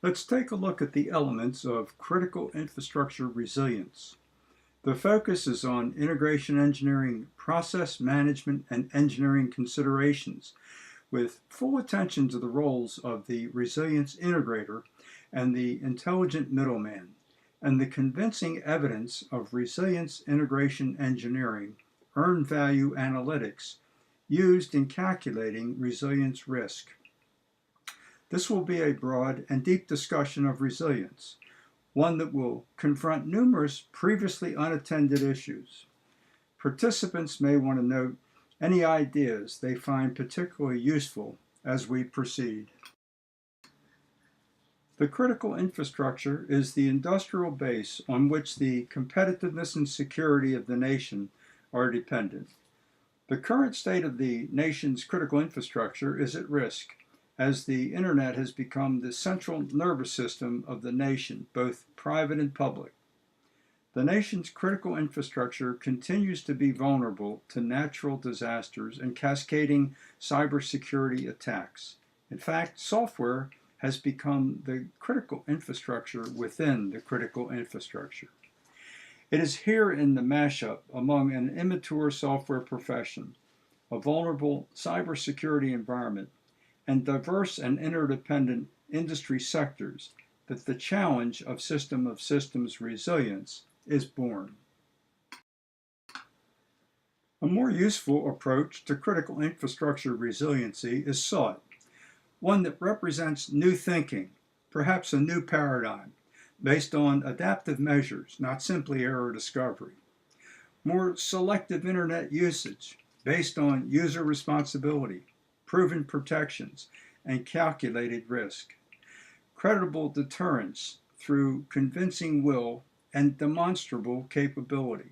Let's take a look at the elements of critical infrastructure resilience. The focus is on integration engineering, process management, and engineering considerations, with full attention to the roles of the Resilience Integrator and the Intelligent Middleman, and the convincing evidence of resilience integration engineering, earned value analytics, used in calculating resilience risk. This will be a broad and deep discussion of resilience, one that will confront numerous previously unattended issues. Participants may want to note any ideas they find particularly useful as we proceed. The critical infrastructure is the industrial base on which the competitiveness and security of the nation are dependent. The current state of the nation's critical infrastructure is at risk, as the internet has become the central nervous system of the nation, both private and public. The nation's critical infrastructure continues to be vulnerable to natural disasters and cascading cybersecurity attacks. In fact, software has become the critical infrastructure within the critical infrastructure. It is here in the mashup among an immature software profession, a vulnerable cybersecurity environment, and diverse and interdependent industry sectors that the challenge of systems resilience is born. A more useful approach to critical infrastructure resiliency is sought, one that represents new thinking, perhaps a new paradigm, based on adaptive measures, not simply error discovery. More selective internet usage, based on user responsibility, proven protections, and calculated risk. Credible deterrence through convincing will and demonstrable capability.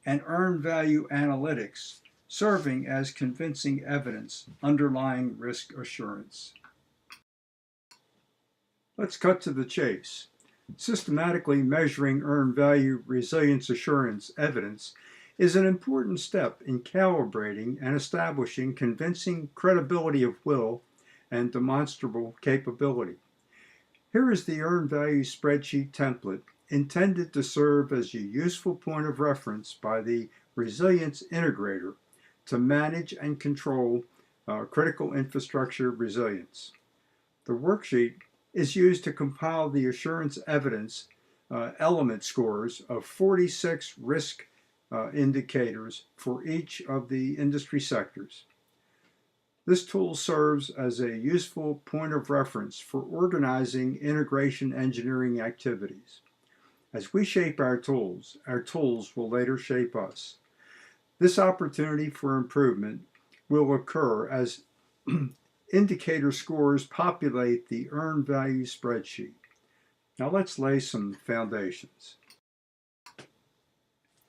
And earned value analytics serving as convincing evidence underlying risk assurance. Let's cut to the chase. Systematically measuring earned value resilience assurance evidence is an important step in calibrating and establishing convincing credibility of will and demonstrable capability. Here is the earned value spreadsheet template intended to serve as a useful point of reference by the Resilience Integrator to manage and control critical infrastructure resilience. The worksheet is used to compile the assurance evidence element scores of 46 risk indicators for each of the industry sectors. This tool serves as a useful point of reference for organizing integration engineering activities. As we shape our tools will later shape us. This opportunity for improvement will occur as indicator scores populate the earned value spreadsheet. Now let's lay some foundations.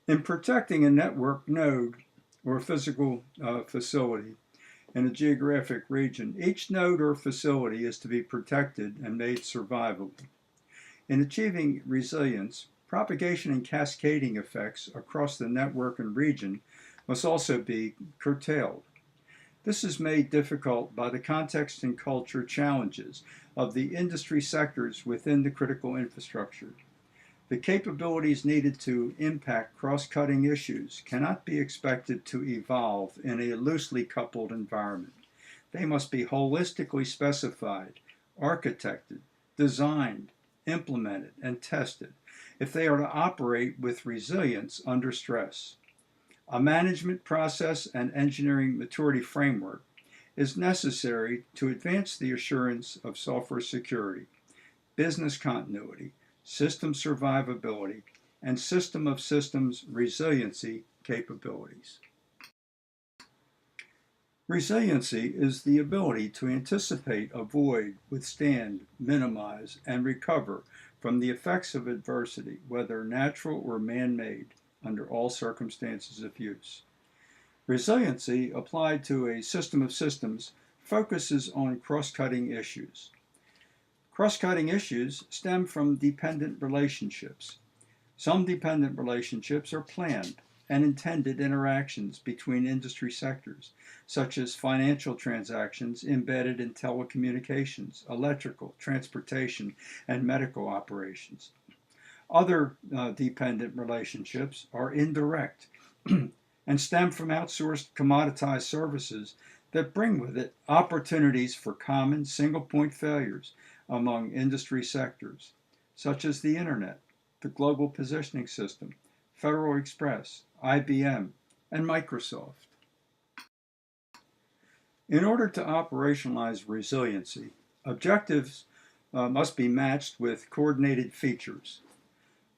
In protecting a network node or physical facility in a geographic region, each node or facility is to be protected and made survivable. In achieving resilience, propagation and cascading effects across the network and region must also be curtailed. This is made difficult by the context and culture challenges of the industry sectors within the critical infrastructure. The capabilities needed to impact cross-cutting issues cannot be expected to evolve in a loosely coupled environment. They must be holistically specified, architected, designed, implemented, and tested if they are to operate with resilience under stress. A management process and engineering maturity framework is necessary to advance the assurance of software security, business continuity, system survivability, and system of systems resiliency capabilities. Resiliency is the ability to anticipate, avoid, withstand, minimize, and recover from the effects of adversity, whether natural or man-made, under all circumstances of use. Resiliency, applied to a system of systems, focuses on cross-cutting issues. Cross-cutting issues stem from dependent relationships. Some dependent relationships are planned, and intended interactions between industry sectors, such as financial transactions embedded in telecommunications, electrical, transportation, and medical operations. Other dependent relationships are indirect and stem from outsourced commoditized services that bring with it opportunities for common single point failures among industry sectors, such as the Internet, the Global Positioning System, Federal Express, IBM, and Microsoft. In order to operationalize resiliency, objectives must be matched with coordinated features.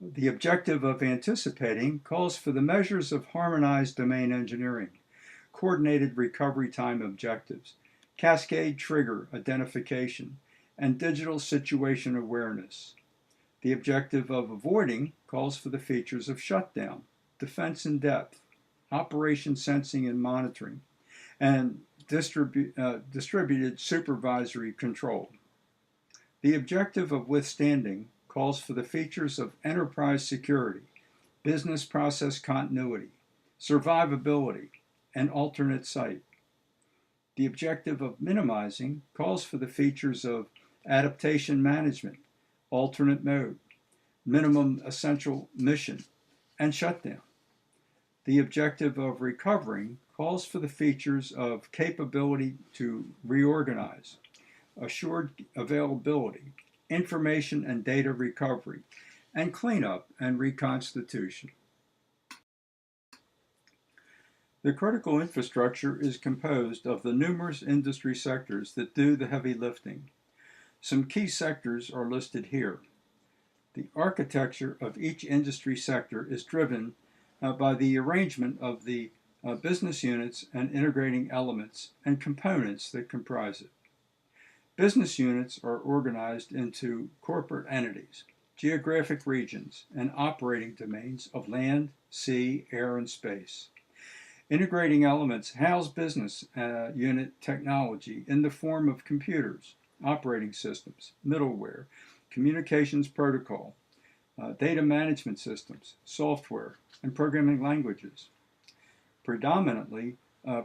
The objective of anticipating calls for the measures of harmonized domain engineering, coordinated recovery time objectives, cascade trigger identification, and digital situation awareness. The objective of avoiding calls for the features of shutdown, defense in depth, operation sensing and monitoring, and distributed supervisory control. The objective of withstanding calls for the features of enterprise security, business process continuity, survivability, and alternate site. The objective of minimizing calls for the features of adaptation management, alternate mode, minimum essential mission, and shutdown. The objective of recovering calls for the features of capability to reorganize, assured availability, information and data recovery, and cleanup and reconstitution. The critical infrastructure is composed of the numerous industry sectors that do the heavy lifting. Some key sectors are listed here. The architecture of each industry sector is driven by the arrangement of the business units and integrating elements and components that comprise it. Business units are organized into corporate entities, geographic regions, and operating domains of land, sea, air, and space. Integrating elements house business unit technology in the form of computers, operating systems, middleware, communications protocol, data management systems, software, and programming languages. Predominantly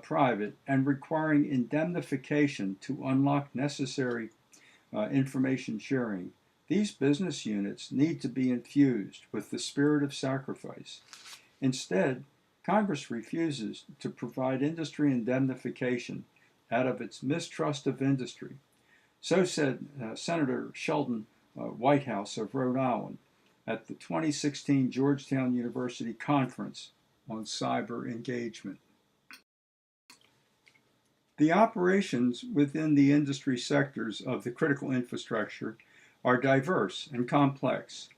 private and requiring indemnification to unlock necessary information sharing, these business units need to be infused with the spirit of sacrifice. Instead, Congress refuses to provide industry indemnification out of its mistrust of industry. So said Senator Sheldon Whitehouse of Rhode Island at the 2016 Georgetown University Conference on Cyber Engagement. The operations within the industry sectors of the critical infrastructure are diverse and complex.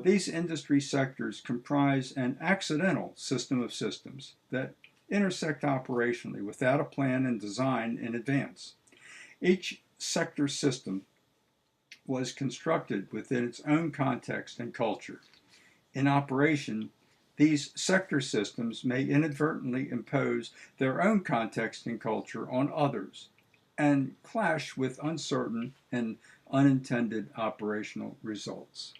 These industry sectors comprise an accidental system of systems that intersect operationally without a plan and design in advance. Each sector system was constructed within its own context and culture. In operation, these sector systems may inadvertently impose their own context and culture on others and clash with uncertain and unintended operational results.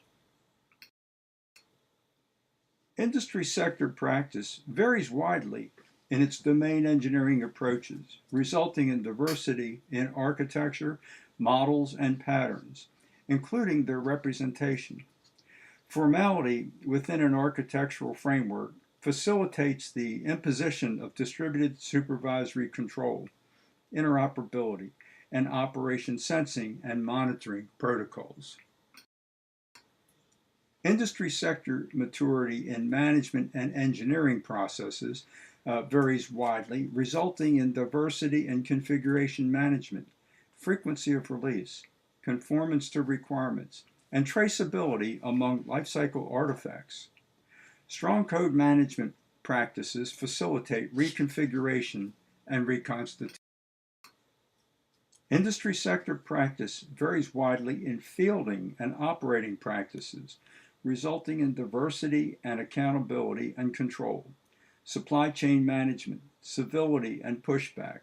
Industry sector practice varies widely in its domain engineering approaches, resulting in diversity in architecture, models, and patterns, including their representation. Formality within an architectural framework facilitates the imposition of distributed supervisory control, interoperability, and operation sensing and monitoring protocols. Industry sector maturity in management and engineering processes varies widely, resulting in diversity in configuration management, frequency of release, conformance to requirements, and traceability among lifecycle artifacts. Strong code management practices facilitate reconfiguration and reconstitution. Industry sector practice varies widely in fielding and operating practices, resulting in diversity and accountability and control, supply chain management, civility and pushback,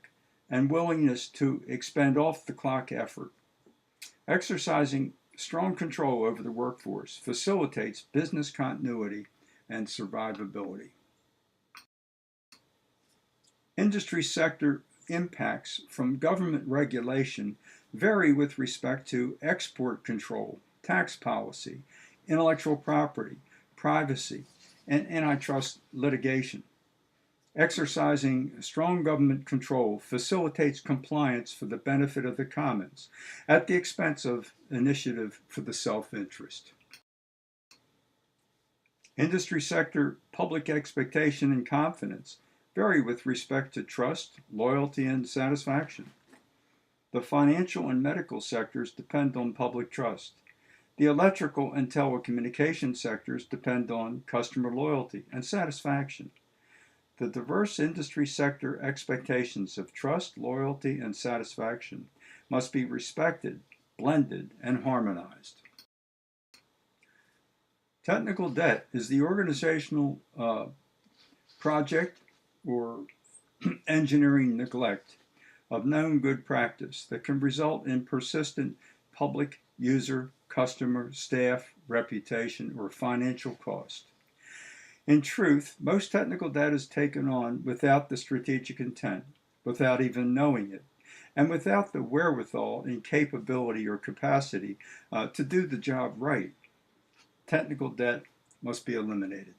and willingness to expend off-the-clock effort. Exercising strong control over the workforce facilitates business continuity and survivability. Industry sector impacts from government regulation vary with respect to export control, tax policy, intellectual property, privacy, and antitrust litigation. Exercising strong government control facilitates compliance for the benefit of the commons at the expense of initiative for the self-interest. Industry sector public expectation and confidence vary with respect to trust, loyalty, and satisfaction. The financial and medical sectors depend on public trust. The electrical and telecommunication sectors depend on customer loyalty and satisfaction. The diverse industry sector expectations of trust, loyalty, and satisfaction must be respected, blended, and harmonized. Technical debt is the organizational project or engineering neglect of known good practice that can result in persistent public, user, customer, staff, reputation, or financial cost. In truth, most technical debt is taken on without the strategic intent, without even knowing it, and without the wherewithal and capability or capacity to do the job right. Technical debt must be eliminated.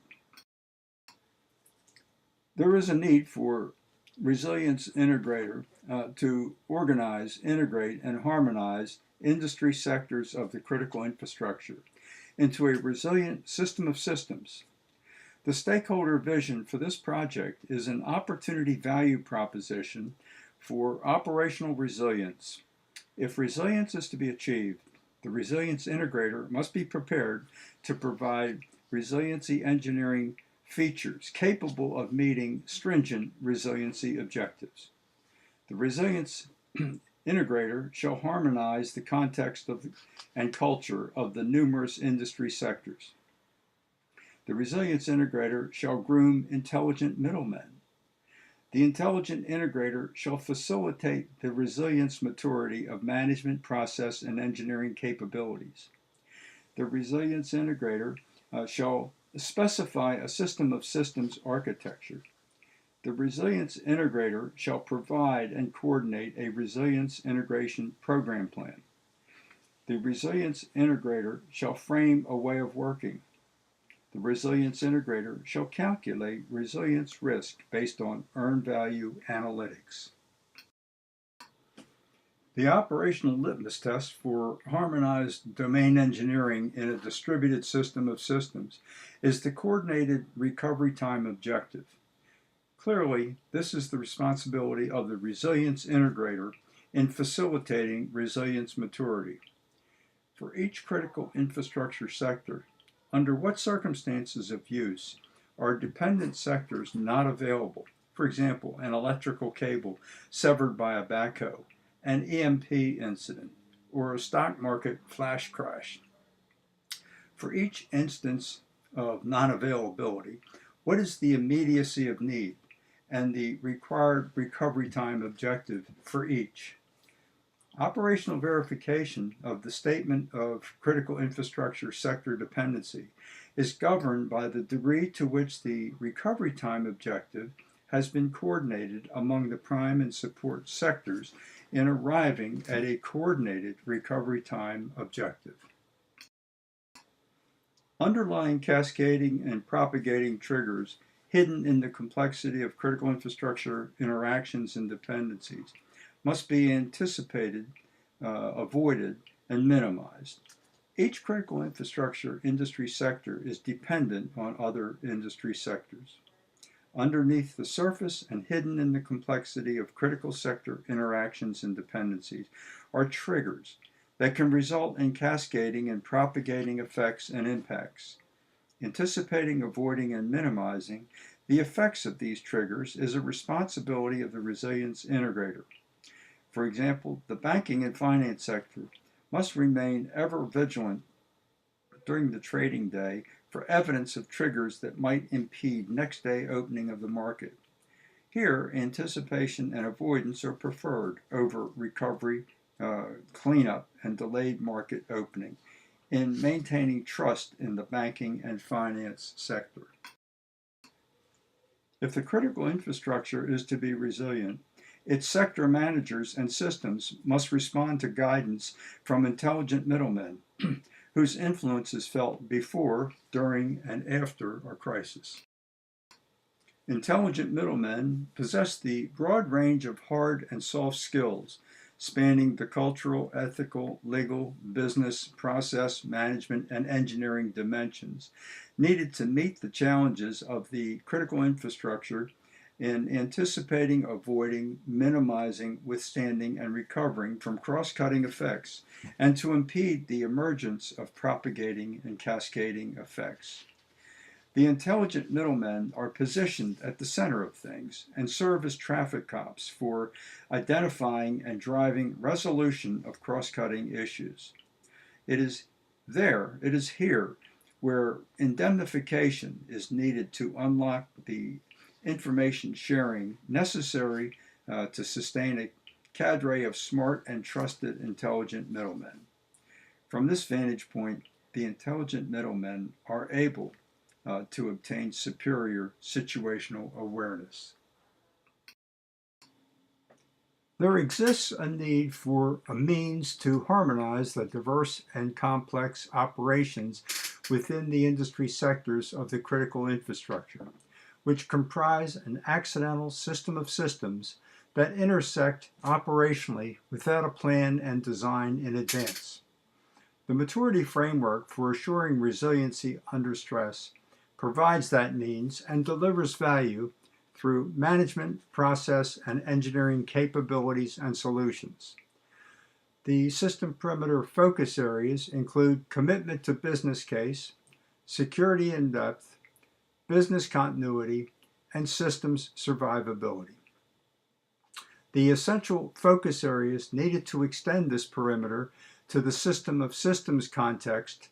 There is a need for Resilience Integrator to organize, integrate, and harmonize industry sectors of the critical infrastructure into a resilient system of systems. The stakeholder vision for this project is an opportunity value proposition for operational resilience. If resilience is to be achieved, the Resilience Integrator must be prepared to provide resiliency engineering features capable of meeting stringent resiliency objectives. The Resilience Integrator shall harmonize the context and culture of the numerous industry sectors. The Resilience Integrator shall groom intelligent middlemen. The Intelligent Integrator shall facilitate the resilience maturity of management, process, and engineering capabilities. The Resilience Integrator shall specify a system of systems architecture. The Resilience Integrator shall provide and coordinate a resilience integration program plan. The Resilience Integrator shall frame a way of working. The Resilience Integrator shall calculate resilience risk based on earned value analytics. The operational litmus test for harmonized domain engineering in a distributed system of systems is the coordinated recovery time objective. Clearly, this is the responsibility of the Resilience Integrator in facilitating resilience maturity. For each critical infrastructure sector, under what circumstances of use are dependent sectors not available? For example, an electrical cable severed by a backhoe, an EMP incident, or a stock market flash crash. For each instance of non-availability, what is the immediacy of need and the required recovery time objective for each? Operational verification of the statement of critical infrastructure sector dependency is governed by the degree to which the recovery time objective has been coordinated among the prime and support sectors in arriving at a coordinated recovery time objective. Underlying cascading and propagating triggers hidden in the complexity of critical infrastructure interactions and dependencies must be anticipated, avoided, and minimized. Each critical infrastructure industry sector is dependent on other industry sectors. Underneath the surface and hidden in the complexity of critical sector interactions and dependencies are triggers that can result in cascading and propagating effects and impacts. Anticipating, avoiding, and minimizing the effects of these triggers is a responsibility of the Resilience Integrator. For example, the banking and finance sector must remain ever vigilant during the trading day for evidence of triggers that might impede next day opening of the market. Here, anticipation and avoidance are preferred over recovery, cleanup, and delayed market opening in maintaining trust in the banking and finance sector. If the critical infrastructure is to be resilient, its sector managers and systems must respond to guidance from intelligent middlemen whose influence is felt before, during, and after a crisis. Intelligent middlemen possess the broad range of hard and soft skills spanning the cultural, ethical, legal, business, process, management, and engineering dimensions needed to meet the challenges of the critical infrastructure in anticipating, avoiding, minimizing, withstanding, and recovering from cross-cutting effects, and to impede the emergence of propagating and cascading effects. The intelligent middlemen are positioned at the center of things and serve as traffic cops for identifying and driving resolution of cross-cutting issues. It is here, where indemnification is needed to unlock the information sharing necessary to sustain a cadre of smart and trusted intelligent middlemen. From this vantage point, the intelligent middlemen are able to obtain superior situational awareness. There exists a need for a means to harmonize the diverse and complex operations within the industry sectors of the critical infrastructure, which comprise an accidental system of systems that intersect operationally without a plan and design in advance. The maturity framework for assuring resiliency under stress provides that means and delivers value through management, process, and engineering capabilities and solutions. The system perimeter focus areas include commitment to business case, security in depth, business continuity, and systems survivability. The essential focus areas needed to extend this perimeter to the system of systems context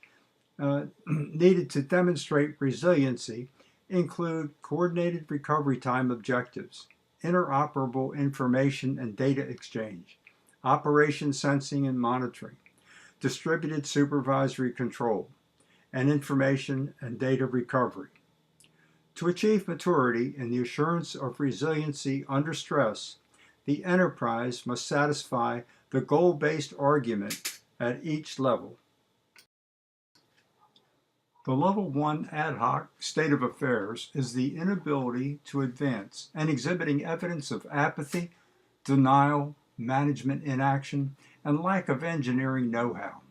needed to demonstrate resiliency include coordinated recovery time objectives, interoperable information and data exchange, operation sensing and monitoring, distributed supervisory control, and information and data recovery. To achieve maturity in the assurance of resiliency under stress, the enterprise must satisfy the goal-based argument at each level. The level 1 ad hoc state of affairs is the inability to advance and exhibiting evidence of apathy, denial, management inaction, and lack of engineering know-how.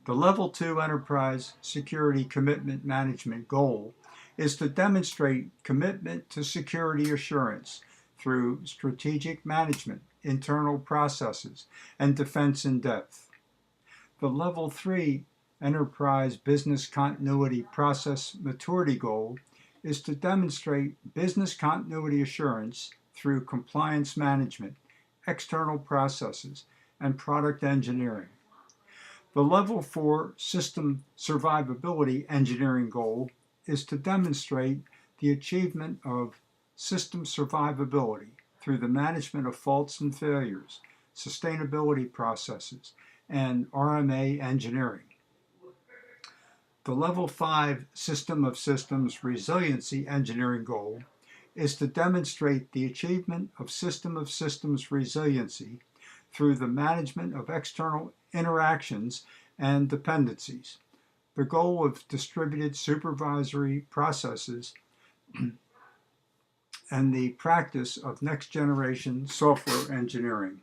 The level 2 enterprise security commitment management goal is to demonstrate commitment to security assurance through strategic management, internal processes, and defense in depth. The level 3 enterprise business continuity process maturity goal is to demonstrate business continuity assurance through compliance management, external processes, and product engineering. The level 4 system survivability engineering goal is to demonstrate the achievement of system survivability through the management of faults and failures, sustainability processes, and RMA engineering. The level 5 system of systems resiliency engineering goal is to demonstrate the achievement of systems resiliency through the management of external interactions and dependencies, the goal of distributed supervisory processes, and the practice of next-generation software engineering.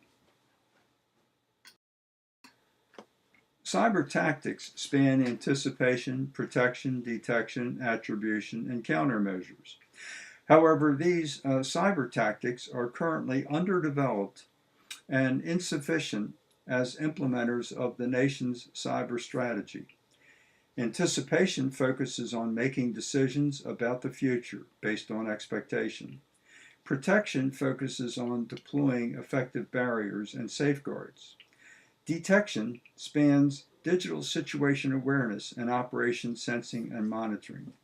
Cyber tactics span anticipation, protection, detection, attribution, and countermeasures. However, these cyber tactics are currently underdeveloped and insufficient as implementers of the nation's cyber strategy. Anticipation focuses on making decisions about the future based on expectation. Protection focuses on deploying effective barriers and safeguards. Detection spans digital situation awareness and operation sensing and monitoring.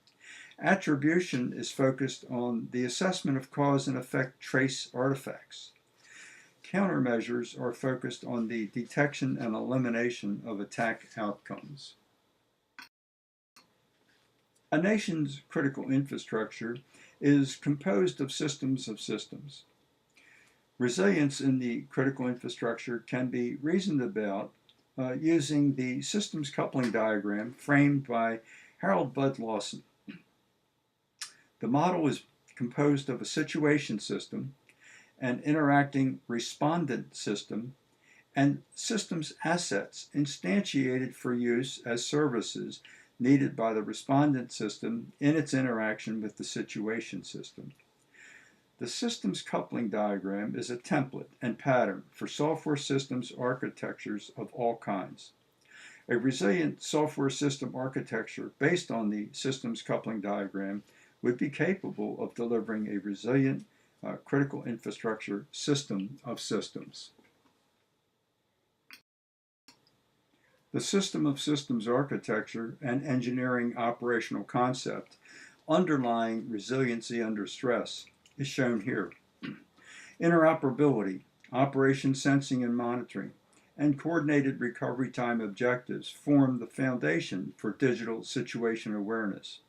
Attribution is focused on the assessment of cause and effect trace artifacts. Countermeasures are focused on the detection and elimination of attack outcomes. A nation's critical infrastructure is composed of systems. Resilience in the critical infrastructure can be reasoned about using the systems coupling diagram framed by Harold Bud Lawson. The model is composed of a situation system, an interacting respondent system, and systems assets instantiated for use as services needed by the respondent system in its interaction with the situation system. The systems coupling diagram is a template and pattern for software systems architectures of all kinds. A resilient software system architecture based on the systems coupling diagram would be capable of delivering a resilient critical infrastructure system of systems. The system of systems architecture and engineering operational concept underlying resiliency under stress is shown here. Interoperability, operation sensing and monitoring, and coordinated recovery time objectives form the foundation for digital situation awareness.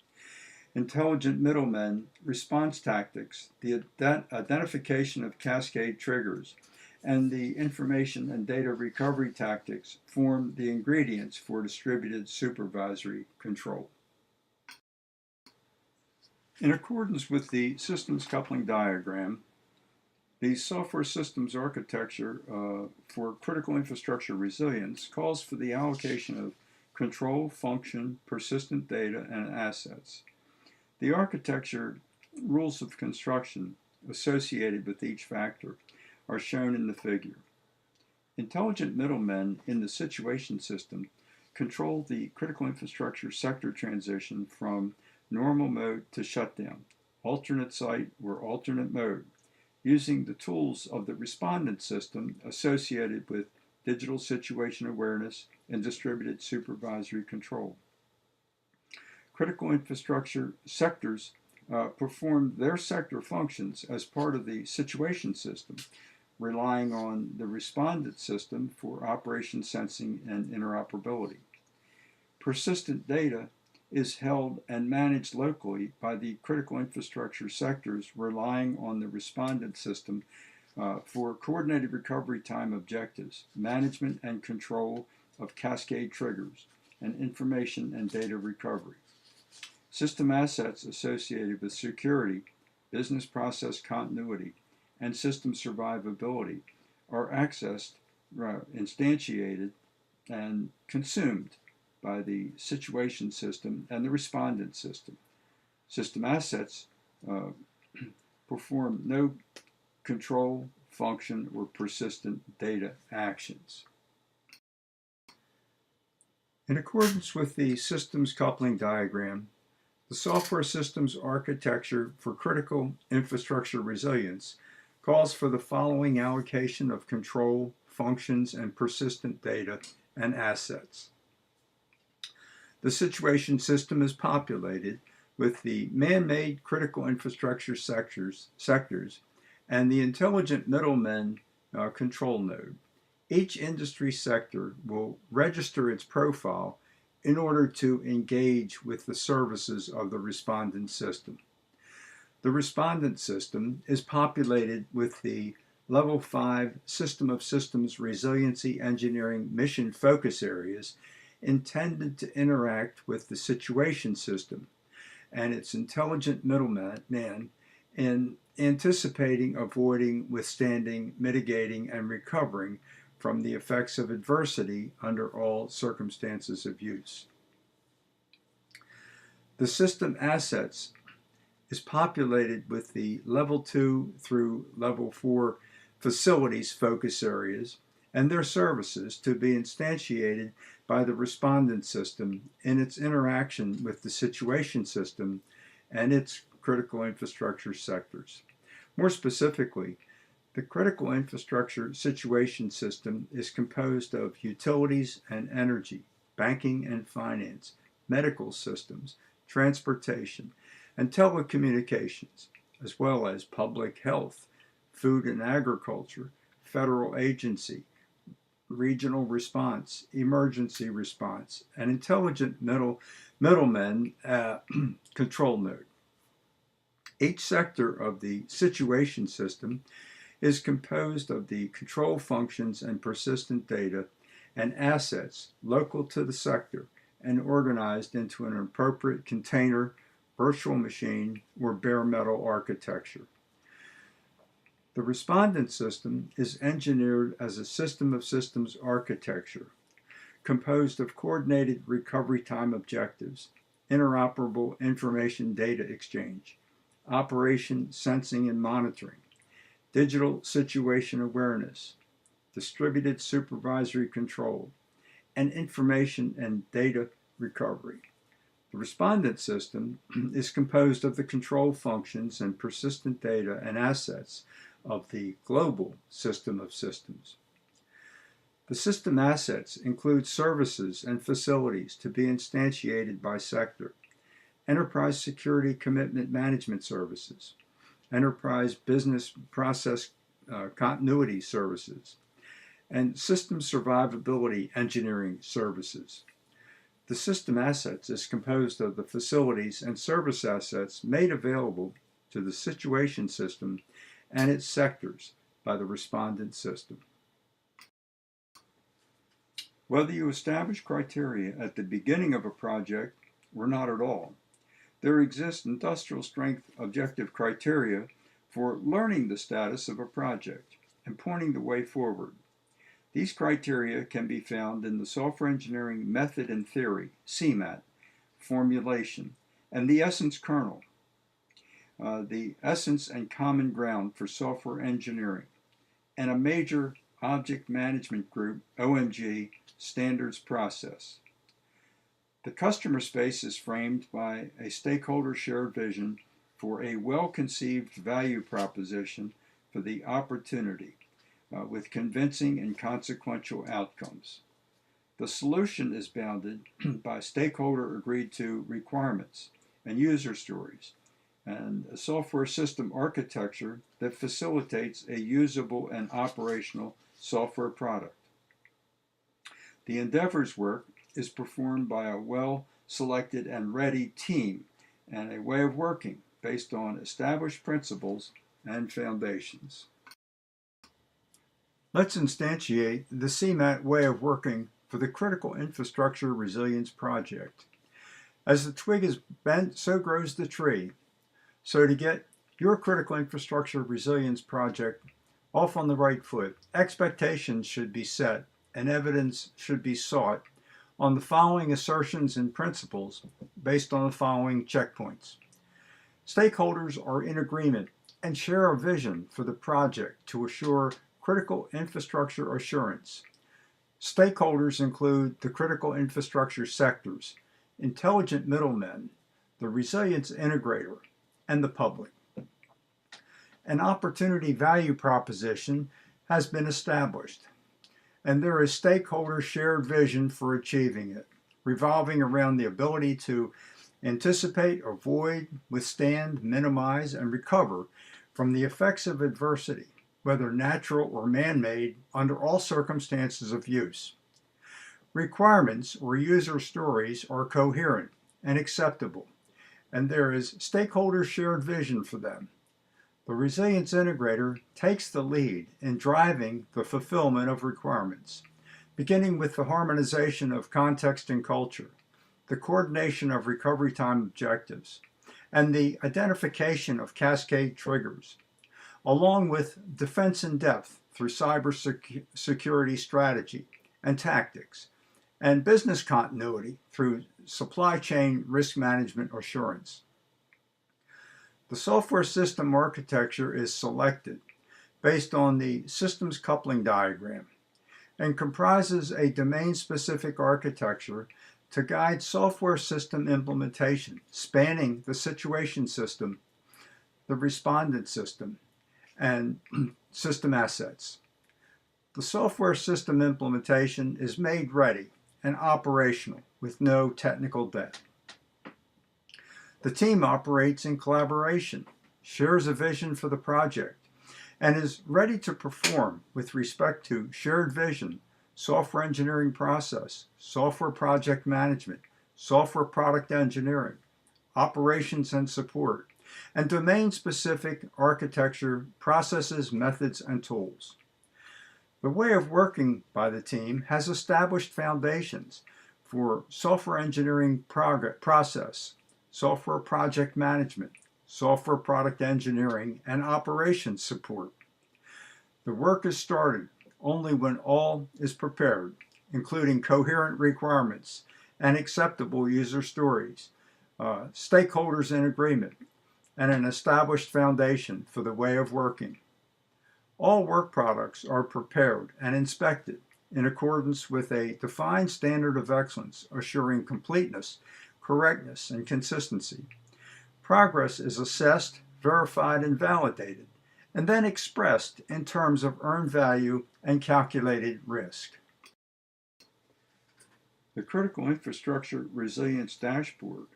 Intelligent middlemen, response tactics, the identification of cascade triggers, and the information and data recovery tactics form the ingredients for distributed supervisory control. In accordance with the systems coupling diagram, the software systems architecture for critical infrastructure resilience calls for the allocation of control, function, persistent data, and assets. The architecture rules of construction associated with each factor are shown in the figure. Intelligent middlemen in the situation system control the critical infrastructure sector transition from normal mode to shutdown, alternate site or alternate mode, using the tools of the respondent system associated with digital situation awareness and distributed supervisory control. Critical infrastructure sectors perform their sector functions as part of the situation system, relying on the respondent system for operation sensing and interoperability. Persistent data is held and managed locally by the critical infrastructure sectors, relying on the respondent system for coordinated recovery time objectives, management and control of cascade triggers, and information and data recovery. System assets associated with security, business process continuity, and system survivability are accessed, instantiated, and consumed by the situation system and the respondent system. System assets perform no control, function, or persistent data actions. In accordance with the systems coupling diagram, the software systems architecture for critical infrastructure resilience calls for the following allocation of control, functions, and persistent data and assets. The situation system is populated with the man-made critical infrastructure sectors and the intelligent middlemen control node. Each industry sector will register its profile in order to engage with the services of the respondent system. The respondent system is populated with the Level 5 System of Systems Resiliency Engineering Mission Focus Areas intended to interact with the situation system and its intelligent middleman in anticipating, avoiding, withstanding, mitigating, and recovering from the effects of adversity under all circumstances of use. The system assets is populated with the Level 2 through Level 4 facilities focus areas and their services to be instantiated by the respondent system in its interaction with the situation system and its critical infrastructure sectors. More specifically, the critical infrastructure situation system is composed of utilities and energy, banking and finance, medical systems, transportation, and telecommunications, as well as public health, food and agriculture, federal agency, regional response, emergency response, and intelligent middlemen control node. Each sector of the situation system is composed of the control functions and persistent data and assets local to the sector and organized into an appropriate container, virtual machine, or bare metal architecture. The respondent system is engineered as a system of systems architecture composed of coordinated recovery time objectives, interoperable information data exchange, operation sensing and monitoring, digital situation awareness, distributed supervisory control, and information and data recovery. The respondent system is composed of the control functions and persistent data and assets of the global system of systems. The system assets include services and facilities to be instantiated by sector, enterprise security commitment management services, enterprise business process continuity services, and system survivability engineering services. The system assets is composed of the facilities and service assets made available to the situation system and its sectors by the respondent system. Whether you establish criteria at the beginning of a project or not at all, there exist industrial strength objective criteria for learning the status of a project and pointing the way forward. These criteria can be found in the Software Engineering Method and Theory, CMAT, formulation, and the Essence Kernel, the Essence and Common Ground for Software Engineering, and a major Object Management Group, OMG, standards process. The customer space is framed by a stakeholder shared vision for a well-conceived value proposition for the opportunity with convincing and consequential outcomes. The solution is bounded by stakeholder agreed to requirements and user stories and a software system architecture that facilitates a usable and operational software product. The endeavors work is performed by a well-selected and ready team and a way of working based on established principles and foundations. Let's instantiate the CMAT way of working for the Critical Infrastructure Resilience Project. As the twig is bent, so grows the tree. So to get your Critical Infrastructure Resilience Project off on the right foot, expectations should be set and evidence should be sought on the following assertions and principles based on the following checkpoints. Stakeholders are in agreement and share a vision for the project to assure critical infrastructure assurance. Stakeholders include the critical infrastructure sectors, Intelligent Middlemen, the Resilience Integrator, and the public. An opportunity value proposition has been established, and there is stakeholder shared vision for achieving it, revolving around the ability to anticipate, avoid, withstand, minimize, and recover from the effects of adversity, whether natural or man-made, under all circumstances of use. Requirements or user stories are coherent and acceptable, and there is stakeholder shared vision for them. The Resilience Integrator takes the lead in driving the fulfillment of requirements, beginning with the harmonization of context and culture, the coordination of recovery time objectives, and the identification of cascade triggers, along with defense in depth through cybersecurity strategy and tactics, and business continuity through supply chain risk management assurance. The software system architecture is selected based on the systems coupling diagram and comprises a domain-specific architecture to guide software system implementation spanning the situation system, the respondent system, and system assets. The software system implementation is made ready and operational with no technical debt. The team operates in collaboration, shares a vision for the project, and is ready to perform with respect to shared vision, software engineering process, software project management, software product engineering, operations and support, and domain-specific architecture, processes, methods, and tools. The way of working by the team has established foundations for software engineering process, software project management, software product engineering, and operations support. The work is started only when all is prepared, including coherent requirements and acceptable user stories, stakeholders in agreement, and an established foundation for the way of working. All work products are prepared and inspected in accordance with a defined standard of excellence, assuring completeness, correctness, and consistency. Progress is assessed, verified, and validated, and then expressed in terms of earned value and calculated risk. The Critical Infrastructure Resilience Dashboard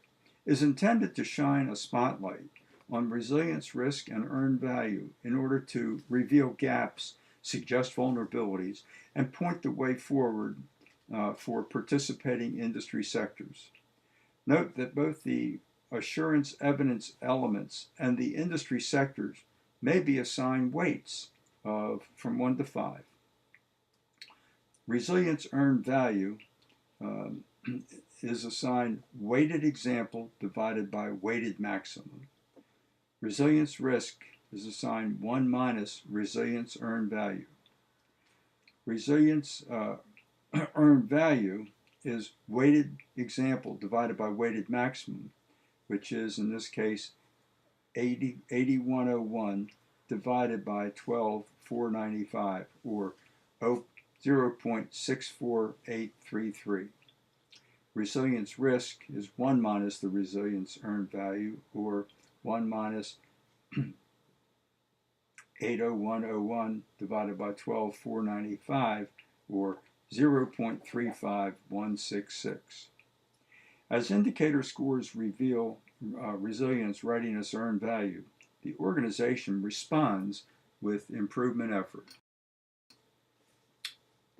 is intended to shine a spotlight on resilience, risk, and earned value in order to reveal gaps, suggest vulnerabilities, and point the way forward for participating industry sectors. Note that both the assurance evidence elements and the industry sectors may be assigned weights from 1 to 5. Resilience earned value is assigned weighted example divided by weighted maximum. Resilience risk is assigned 1 minus resilience earned value. Resilience earned value is weighted example divided by weighted maximum, which is in this case 8101 divided by 12,495, or 0.64833. Resilience risk is 1 minus the resilience earned value, or 1 minus 80101 divided by 12,495, or 0.35166. As indicator scores reveal resilience readiness earned value, the organization responds with improvement effort.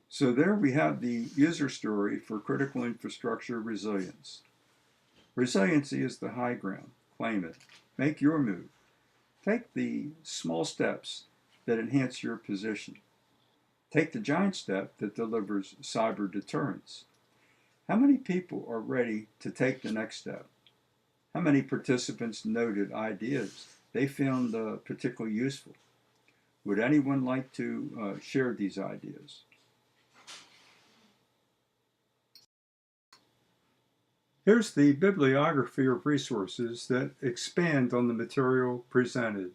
So there we have the user story for critical infrastructure resilience. Resiliency is the high ground. Claim it. Make your move. Take the small steps that enhance your position. Take the giant step that delivers cyber deterrence. How many people are ready to take the next step? How many participants noted ideas they found particularly useful? Would anyone like to share these ideas? Here's the bibliography of resources that expand on the material presented.